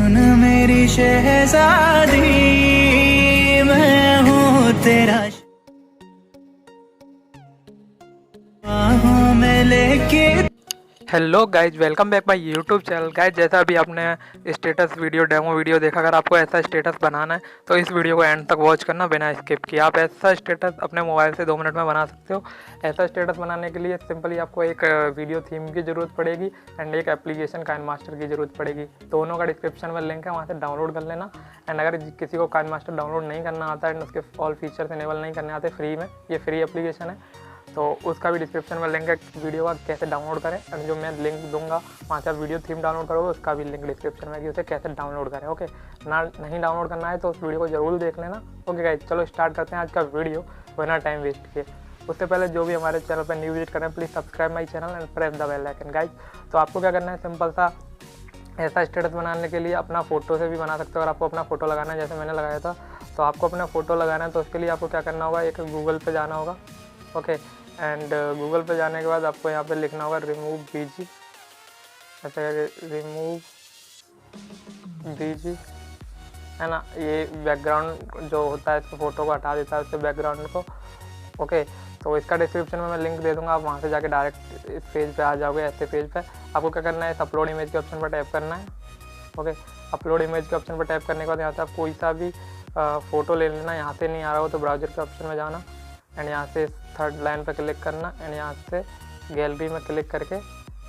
सुन मेरी शहजादी, मैं हूँ तेरा बाहों में लेके। Hello guys, welcome back my YouTube channel. Guys, जैसा अभी आपने स्टेटस वीडियो डेमो वीडियो देखा, अगर आपको ऐसा स्टेटस बनाना है तो इस वीडियो को एंड तक वॉच करना बिना स्किप किए। आप ऐसा स्टेटस अपने मोबाइल से 2 मिनट में बना सकते हो। ऐसा स्टेटस बनाने के लिए सिंपली आपको एक वीडियो थीम की ज़रूरत पड़ेगी एंड एक एप्लीकेशन काइनमास्टर की ज़रूरत पड़ेगी। दोनों का डिस्क्रिप्शन में लिंक है, वहाँ से डाउनलोड कर लेना। एंड अगर किसी को काइनमास्टर डाउनलोड नहीं करना आता एंड उसके ऑल फीचर्स इनेबल नहीं करने आते, फ्री में, ये फ्री एप्लीकेशन है, तो उसका भी डिस्क्रिप्शन में लिंक है वीडियो का कैसे डाउनलोड करें। एंड जो मैं लिंक दूंगा वहाँ से आप वीडियो थीम डाउनलोड करोगे, उसका भी लिंक डिस्क्रिप्शन में कि उसे कैसे डाउनलोड करें। ओके, नहीं डाउनलोड करना है तो उस वीडियो को जरूर देख लेना। ओके गाइज, चलो स्टार्ट करते हैं आज का वीडियो बिना टाइम वेस्ट किए। उससे पहले जो भी हमारे चैनल पर न्यू विजिट करें, please subscribe my channel and press the bell icon. Guys, तो आपको क्या करना है, सिंपल सा ऐसा स्टेटस बनाने के लिए अपना फ़ोटो से भी बना सकते हो। अगर आपको अपना फ़ोटो लगाना है, जैसे मैंने लगाया था, तो आपको अपना फ़ोटो लगाना है तो उसके लिए आपको क्या करना होगा, एक गूगल पे जाना होगा। ओके, एंड गूगल पे जाने के बाद आपको यहाँ पे लिखना होगा रिमूव बीजी, ऐसे रिमूव बीजी, है ना। ये बैकग्राउंड जो होता है इसको फ़ोटो को हटा देता है, उससे बैकग्राउंड को। ओके, तो इसका डिस्क्रिप्शन में मैं लिंक दे दूँगा, आप वहाँ से जाके डायरेक्ट इस पेज पे आ जाओगे। ऐसे पेज पे आपको क्या करना है, इस अपलोड इमेज के ऑप्शन पर टैप करना है। ओके, अपलोड इमेज के ऑप्शन पर टैप करने के बाद यहाँ से आप कोई सा भी फ़ोटो ले लेना। यहाँ से नहीं आ रहा हो तो ब्राउज़र के ऑप्शन में जाना एंड यहाँ से थर्ड लाइन पर क्लिक करना एंड यहाँ से गैलरी में क्लिक करके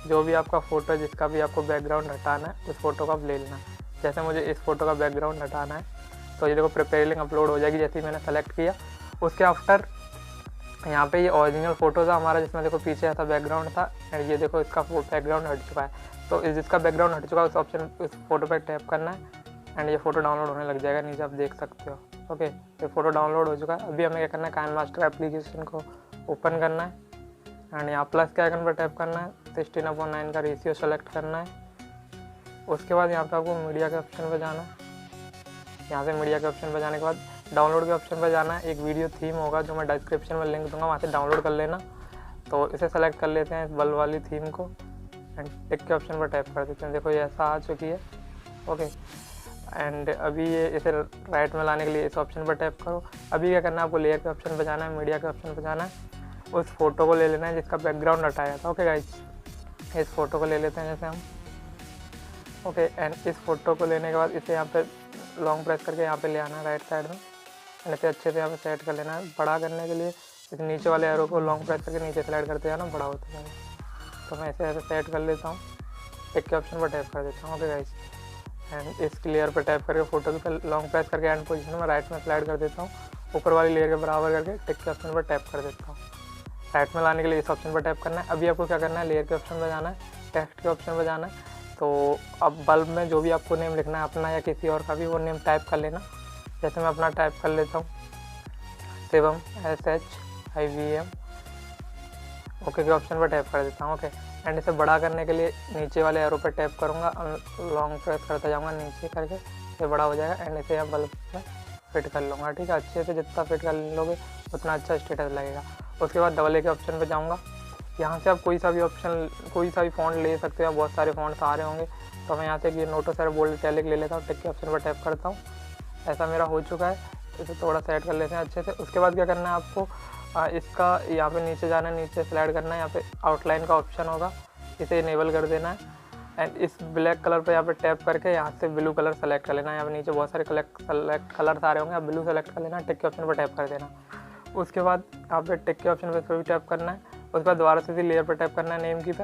जो भी आपका फ़ोटो है, जिसका भी आपको बैकग्राउंड हटाना है, उस फोटो को आप ले लेना। जैसे मुझे इस फोटो का बैकग्राउंड हटाना है, तो ये देखो प्रिपेयर लिंक अपलोड हो जाएगी जैसे ही मैंने सेलेक्ट किया। उसके आफ्टर यहाँ पे ये ओरिजिनल फ़ोटो था हमारा, जिसमें देखो पीछे ऐसा बैकग्राउंड था एंड ये देखो इसका बैकग्राउंड हट चुका है। तो जिसका बैकग्राउंड हट चुका है उस ऑप्शन, उस फोटो पर टैप करना है एंड ये फ़ोटो डाउनलोड होने लग जाएगा। नीचे आप देख सकते हो। ओके, ये फ़ोटो डाउनलोड हो चुका है। अभी हमें क्या करना है, काइनमास्टर एप्लीकेशन को ओपन करना है एंड यहाँ प्लस के आइकन पर टैप करना है। 16:9 का रेशियो सेलेक्ट करना है। उसके बाद यहाँ पे आपको मीडिया के ऑप्शन पर जाना है। यहाँ से मीडिया के ऑप्शन पर जाने के बाद डाउनलोड के ऑप्शन पर जाना है। एक वीडियो थीम होगा जो मैं डिस्क्रिप्शन में लिंक दूंगा, वहाँ से डाउनलोड कर लेना। तो इसे सेलेक्ट कर लेते हैं, इस बल्ब वाली थीम को, एंड टिक के ऑप्शन पर टैप कर देते हैं। देखो ये ऐसा आ चुकी है। ओके, एंड अभी ये इसे राइट में लाने के लिए इस ऑप्शन पर टैप करो। अभी क्या करना है, आपको लेयर के ऑप्शन पर जाना है, मीडिया के ऑप्शन पर जाना है, उस फोटो को ले लेना है जिसका बैकग्राउंड हटाया था। ओके गाइज, इस फोटो को ले लेते हैं जैसे हम। ओके, एंड इस फोटो को लेने के बाद इसे यहाँ पे लॉन्ग प्रेस करके यहाँ पे ले आना है राइट साइड में एंड इसे अच्छे से यहाँ पे सेट कर लेना है। बड़ा करने के लिए इस नीचे वाले एरो को लॉन्ग प्रेस करके नीचे स्लाइड करते जाना, बड़ा होता जाएगा। तो मैं इसे ऐसे सेट कर लेता हूँ, टिक के ऑप्शन पर टैप कर देता हूँ। ओके गाइज, एंड इस लेयर पर टैप करके फोटो की लॉन्ग प्रेस करके एंड पोजीशन में राइट में स्लाइड कर देता हूँ। ऊपर वाली लेयर के बराबर करके टिक के ऑप्शन पर टैप कर देता हूँ। राइट में लाने के लिए इस ऑप्शन पर टैप करना है। अभी आपको क्या करना है, लेयर के ऑप्शन पर जाना है, टेक्स्ट के ऑप्शन पर जाना है। तो अब बल्ब में जो भी आपको नेम लिखना है, अपना या किसी और का भी, वो नेम टाइप कर लेना। जैसे मैं अपना टाइप कर लेता हूँ, शिवम, SHIVM। ओके के ऑप्शन पर टैप कर देता हूँ। ओके, एंड इसे बड़ा करने के लिए नीचे वाले एरो पर टैप करूँगा, लॉन्ग प्रेस करता जाऊँगा नीचे करके, ये बड़ा हो जाएगा एंड इसे यहाँ बल्ब में फिट कर लूँगा। ठीक है, अच्छे से जितना फिट कर लोगे उतना अच्छा स्टेटस लगेगा। उसके बाद डबल ए के ऑप्शन पर जाऊँगा। यहाँ से आप कोई सा भी ऑप्शन, कोई सा भी फ़ॉन्ट ले सकते हो, बहुत सारे फ़ॉन्ट्स आ रहे होंगे। तो मैं यहाँ से ये नोटो सर बोल्ड इटैलिक ले लेता हूँ, टिक के ऑप्शन पर टैप करता हूँ। ऐसा मेरा हो चुका है, इसे थोड़ा सेट कर लेते हैं अच्छे से। उसके बाद क्या करना है आपको, इसका यहाँ पे नीचे जाना है, नीचे स्लाइड करना है, यहाँ पे आउटलाइन का ऑप्शन होगा, इसे इनेबल कर देना है एंड इस ब्लैक कलर पे यहाँ पे टैप करके यहाँ से ब्लू कलर सेलेक्ट कर लेना है। यहाँ पे नीचे बहुत सारे सेलेक्ट कलर्स आ रहे होंगे, आप ब्लू सेलेक्ट कर लेना, टिक के ऑप्शन पर टैप कर देना। उसके बाद यहाँ पे टिक के ऑप्शन पर भी टैप करना है। उसके बाद दोबारा से लेयर पर टैप करना है, नेम की पे,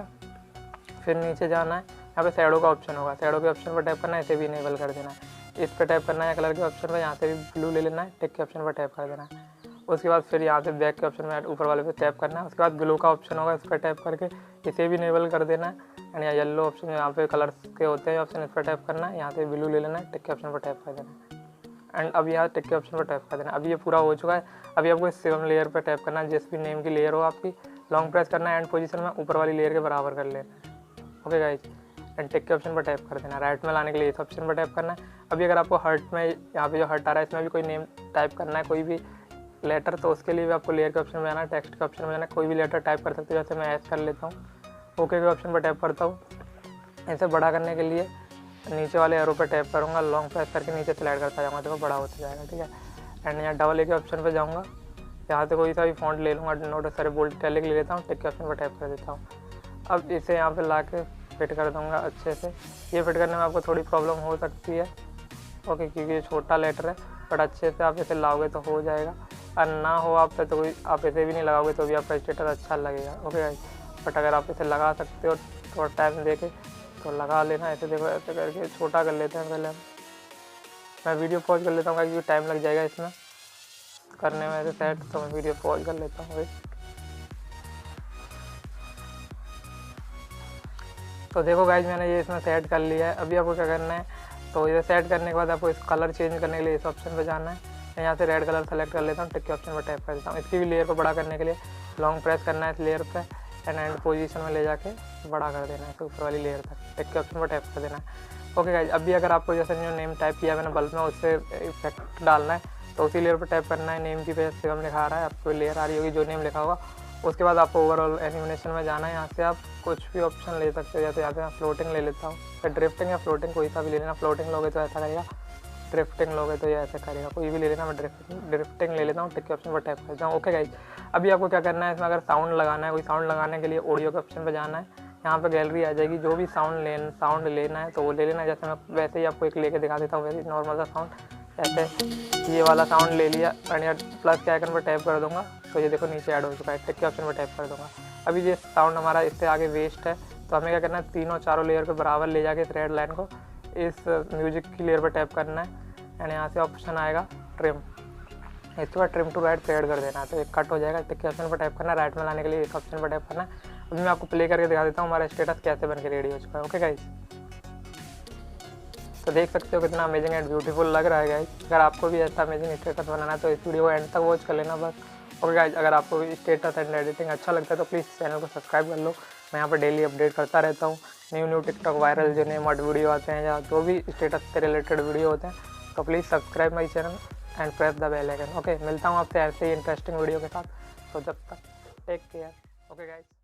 फिर नीचे जाना है, यहाँ पे शैडो का ऑप्शन होगा, शैडो के ऑप्शन पर टैप करना है, इसे भी इनेबल कर देना है। इस पर टैप करना है कलर के ऑप्शन पर, यहाँ से भी ब्लू ले लेना है, टिक के ऑप्शन पर टैप कर देना है। उसके बाद फिर यहाँ से बैक के ऑप्शन में ऊपर वाले पे टैप करना है। उसके बाद ग्लो का ऑप्शन होगा, इस पर टैप करके इसे भी इनेबल कर देना है एंड यहाँ येलो ऑप्शन यहाँ पे कलर्स के होते हैं ऑप्शन, इस पर टैप करना है, यहाँ से ब्लू ले लेना है, टिक के ऑप्शन पर टैप कर देना है एंड अब यहाँ टिक के ऑप्शन पर टैप कर देना है। अभी ये पूरा हो चुका है। अभी आपको इस सेवन लेयर पर टैप करना है, जिस भी नेम की लेयर हो आपकी, लॉन्ग प्रेस करना है, एंड पोजीशन में ऊपर वाली लेयर के बराबर कर लेना है। ओके गाइज, एंड टिक के ऑप्शन पर टैप कर देना। राइट में लाने के लिए इस ऑप्शन पर टैप करना है। अभी अगर आपको हर्ट में, यहाँ पे जो हर्ट आ रहा है, इसमें भी कोई नेम टाइप करना है, कोई भी लेटर, तो उसके लिए भी आपको लेयर के ऑप्शन में जाना है, टेक्स्ट के ऑप्शन में जाना है, कोई भी लेटर टाइप कर सकते हो। जैसे मैं एस कर लेता हूँ, ओके के ऑप्शन पर टैप करता हूँ। इसे बड़ा करने के लिए नीचे वाले एरो पे टैप करूँगा, लॉन्ग प्रेस करके नीचे स्लाइड करता जाऊँगा, देखो बड़ा होता जाएगा। ठीक है, एंड यहाँ डबल ए के ऑप्शन पे जाऊँगा, यहाँ से कोई सा भी फॉन्ट ले लूँगा, नोटिस सारे बोल्ड इटैलिक ले लेता हूँ, टिक के ऑप्शन पर टैप कर देता हूँ। अब इसे यहाँ पे ला के फिट कर दूँगा अच्छे से। ये फिट करने में आपको थोड़ी प्रॉब्लम हो सकती है, ओके, क्योंकि ये छोटा लेटर है, बट अच्छे से आप इसे लाओगे तो हो जाएगा। और ना हो आप पे तो कोई आप इसे भी नहीं लगाओगे तो भी आपका स्टेटस अच्छा लगेगा, ओके गाइस। बट अगर आप इसे लगा सकते हो थोड़ा टाइम दे के तो लगा लेना। ऐसे देखो, ऐसे करके छोटा कर लेते हैं पहले हम। मैं वीडियो पॉज कर लेता हूँ क्योंकि टाइम लग जाएगा इसमें करने में ऐसे सेट, तो मैं वीडियो पॉज कर लेता हूँ। तो देखो गाइज, मैंने ये इसमें सेट कर लिया है। अभी आपको क्या करना है, तो ये सेट करने के बाद आपको इस कलर चेंज करने के लिए इस ऑप्शन पे जाना है। मैं यहाँ से रेड कलर सेलेक्ट कर लेता हूँ, टिक के ऑप्शन पर टैप कर देता हूँ। इसकी भी लेयर को बड़ा करने के लिए लॉन्ग प्रेस करना है इस लेयर पे, एंड पोजीशन में ले जाके बड़ा कर देना है, तो ऊपर वाली लेयर तक टिक के ऑप्शन पर टैप कर देना है। ओके गाइज, अभी अगर आपको जैसे जो नेम टाइप किया मैंने बल्ब में, उससे इफेक्ट डालना है तो उसी लेयर पर टैप करना है। नेम की पेज से हम लिखा रहा है, आपको लेयर आ रही होगी जो नेम लिखा होगा। उसके बाद आपको ओवरऑल एनिमेशन में जाना है। यहाँ से आप कुछ भी ऑप्शन ले सकते हो, जैसे यहाँ से मैं फ्लोटिंग ले लेता हूँ, या ड्रिफ्टिंग या फ्लोटिंग कोई सा भी ले लेना। फ्लोटिंग लोगे तो ऐसा करेगा, ड्रिफ्टिंग लोगे तो ये ऐसे करेगा, कोई भी ले लेना। मैं ड्रिफ्टिंग ले लेता हूँ, टिक के ऑप्शन पर टैप करता हूँ। ओके गाइज, अभी आपको क्या करना है, इसमें अगर साउंड लगाना है, कोई साउंड लगाने के लिए ऑडियो के ऑप्शन पर जाना है। यहाँ पे गैलरी आ जाएगी, जो भी साउंड लेना है तो वो ले लेना। जैसे मैं वैसे ही आपको एक लेके दिखा देता हूँ, वैसे नॉर्मल सा साउंड, ऐसे ये वाला साउंड ले लिया, और यहाँ प्लस के आइकन पर टैप कर दूंगा तो ये देखो नीचे ऐड हो चुका है, टिक के ऑप्शन पर टैप कर दूंगा। अभी ये साउंड हमारा इससे आगे वेस्ट है, तो हमें क्या करना है, तीनों चारों लेयर को बराबर ले जाके इस रेड लाइन को इस म्यूजिक की लेयर पर टैप करना है, एंड यहाँ से ऑप्शन आएगा ट्रिम, इसके बाद ट्रिम टू राइट पे ऐड कर देना है, तो एक कट हो जाएगा। टिक के ऑप्शन पर टैप करना है, राइट में लाने के लिए इस ऑप्शन पर टैप करना है। अभी मैं आपको प्ले करके दिखा देता हूँ हमारा स्टेटस कैसे बन के रेडी हो चुका है। ओके गाइज, तो देख सकते हो कितना अमेजिंग एंड ब्यूटीफुल लग रहा है गाइज। अगर आपको भी ऐसा अमेजिंग स्टेटस बनाना है तो इस वीडियो को एंड तक वॉच कर लेना बस। ओके गाइज, अगर आपको स्टेटस एंड एडिटिंग अच्छा लगता है तो प्लीज़ चैनल को सब्सक्राइब कर लो। मैं यहाँ पर डेली अपडेट करता रहता हूँ, न्यू टिकटॉक वायरल जो नेम वीडियो आते हैं या जो भी स्टेटस से रिलेटेड वीडियो होते हैं, तो please subscribe my channel and press the bell icon. Okay, मिलता हूँ आपसे ऐसे ही इंटरेस्टिंग वीडियो के साथ। तो जब तक टेक केयर। Okay guys.